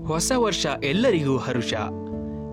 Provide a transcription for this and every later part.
ಹೊಸ ವರ್ಷ ಎಲ್ಲರಿಗೂ ಹರುಷ.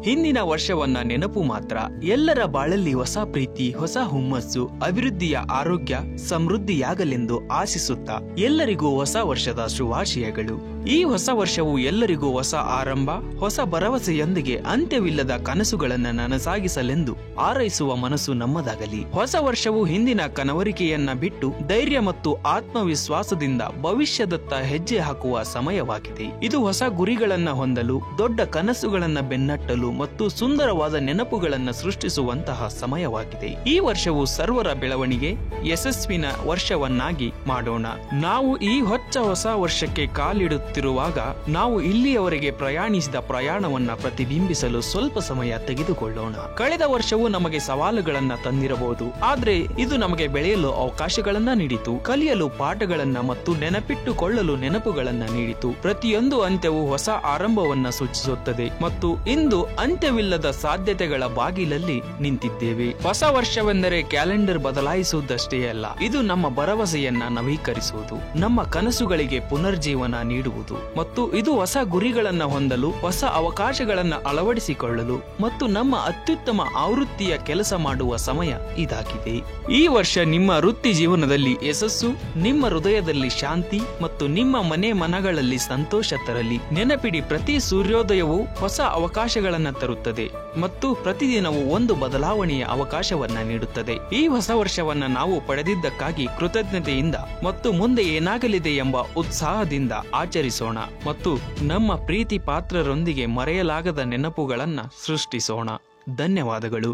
ಹಿಂದಿನ ವರ್ಷವನ್ನ ನೆನಪು ಮಾತ್ರ. ಎಲ್ಲರ ಬಾಳಲ್ಲಿ ಹೊಸ ಪ್ರೀತಿ, ಹೊಸ ಹುಮ್ಮಸ್ಸು, ಅಭಿವೃದ್ಧಿಯ ಆರೋಗ್ಯ, ಸಮೃದ್ಧಿಯಾಗಲೆಂದು ಆಶಿಸುತ್ತಾ ಎಲ್ಲರಿಗೂ ಹೊಸ ವರ್ಷದ ಶುಭಾಶಯಗಳು. ಈ ಹೊಸ ವರ್ಷವು ಎಲ್ಲರಿಗೂ ಹೊಸ ಆರಂಭ, ಹೊಸ ಭರವಸೆಯೊಂದಿಗೆ ಅಂತ್ಯವಿಲ್ಲದ ಕನಸುಗಳನ್ನ ನನಸಾಗಿಸಲೆಂದು ಹಾರೈಸುವ ಮನಸ್ಸು ನಮ್ಮದಾಗಲಿ. ಹೊಸ ವರ್ಷವು ಹಿಂದಿನ ಕನವರಿಕೆಯನ್ನ ಬಿಟ್ಟು ಧೈರ್ಯ ಮತ್ತು ಆತ್ಮವಿಶ್ವಾಸದಿಂದ ಭವಿಷ್ಯದತ್ತ ಹೆಜ್ಜೆ ಹಾಕುವ ಸಮಯವಾಗಿದೆ. ಇದು ಹೊಸ ಗುರಿಗಳನ್ನ ಹೊಂದಲು, ದೊಡ್ಡ ಕನಸುಗಳನ್ನ ಬೆನ್ನಟ್ಟಲು ಮತ್ತು ಸುಂದರವಾದ ನೆನಪುಗಳನ್ನ ಸೃಷ್ಟಿಸುವಂತಹ ಸಮಯವಾಗಿದೆ. ಈ ವರ್ಷವು ಸರ್ವರ ಬೆಳವಣಿಗೆ, ಯಶಸ್ವಿನ ವರ್ಷವನ್ನಾಗಿ ಮಾಡೋಣ. ನಾವು ಈ ಹೊಸ ವರ್ಷಕ್ಕೆ ಕಾಲಿಡುತ್ತಿರುವಾಗ ನಾವು ಇಲ್ಲಿಯವರೆಗೆ ಪ್ರಯಾಣಿಸಿದ ಪ್ರಯಾಣವನ್ನ ಪ್ರತಿಬಿಂಬಿಸಲು ಸ್ವಲ್ಪ ಸಮಯ ತೆಗೆದುಕೊಳ್ಳೋಣ. ಕಳೆದ ವರ್ಷವು ನಮಗೆ ಸವಾಲುಗಳನ್ನ ತಂದಿರಬಹುದು, ಆದ್ರೆ ಇದು ನಮಗೆ ಬೆಳೆಯಲು ಅವಕಾಶಗಳನ್ನ ನೀಡಿತು, ಕಲಿಯಲು ಪಾಠಗಳನ್ನ ಮತ್ತು ನೆನಪಿಟ್ಟುಕೊಳ್ಳಲು ನೆನಪುಗಳನ್ನ ನೀಡಿತು. ಪ್ರತಿಯೊಂದು ಅಂತ್ಯವು ಹೊಸ ಆರಂಭವನ್ನ ಸೂಚಿಸುತ್ತದೆ ಮತ್ತು ಇಂದು ಅಂತ್ಯವಿಲ್ಲದ ಸಾಧ್ಯತೆಗಳ ಬಾಗಿಲಲ್ಲಿ ನಿಂತಿದ್ದೇವೆ. ಹೊಸ ವರ್ಷವೆಂದರೆ ಕ್ಯಾಲೆಂಡರ್ ಬದಲಾಯಿಸುವುದಷ್ಟೇ ಅಲ್ಲ, ಇದು ನಮ್ಮ ಭರವಸೆಯನ್ನ ನವೀಕರಿಸುವುದು, ನಮ್ಮ ಕನಸುಗಳಿಗೆ ಪುನರ್ಜೀವನ ನೀಡುವುದು ಮತ್ತು ಇದು ಹೊಸ ಗುರಿಗಳನ್ನ ಹೊಂದಲು, ಹೊಸ ಅವಕಾಶಗಳನ್ನ ಅಳವಡಿಸಿಕೊಳ್ಳಲು ಮತ್ತು ನಮ್ಮ ಅತ್ಯುತ್ತಮ ಆವೃತ್ತಿಯ ಕೆಲಸ ಮಾಡುವ ಸಮಯ ಇದಾಗಿದೆ. ಈ ವರ್ಷ ನಿಮ್ಮ ವೃತ್ತಿ ಜೀವನದಲ್ಲಿ ಯಶಸ್ಸು, ನಿಮ್ಮ ಹೃದಯದಲ್ಲಿ ಶಾಂತಿ ಮತ್ತು ನಿಮ್ಮ ಮನಗಳಲ್ಲಿ ಸಂತೋಷ ತರಲಿ. ನೆನಪಿಡಿ, ಪ್ರತಿ ಸೂರ್ಯೋದಯವು ಹೊಸ ಅವಕಾಶಗಳನ್ನ ತರುತ್ತದೆ ಮತ್ತು ಪ್ರತಿದಿನವೂ ಒಂದು ಬದಲಾವಣೆಯ ಅವಕಾಶವನ್ನ ನೀಡುತ್ತದೆ. ಈ ಹೊಸ ವರ್ಷವನ್ನ ನಾವು ಪಡೆದಿದ್ದಕ್ಕಾಗಿ ಕೃತಜ್ಞತೆಯಿಂದ ಮತ್ತು ಮುಂದೆ ಏನಾಗಲಿದೆ ಎಂಬ ಉತ್ಸಾಹದಿಂದ ಆಚರಿಸೋಣ ಮತ್ತು ನಮ್ಮ ಪ್ರೀತಿ ಪಾತ್ರರೊಂದಿಗೆ ಮರೆಯಲಾಗದ ನೆನಪುಗಳನ್ನ ಸೃಷ್ಟಿಸೋಣ. ಧನ್ಯವಾದಗಳು.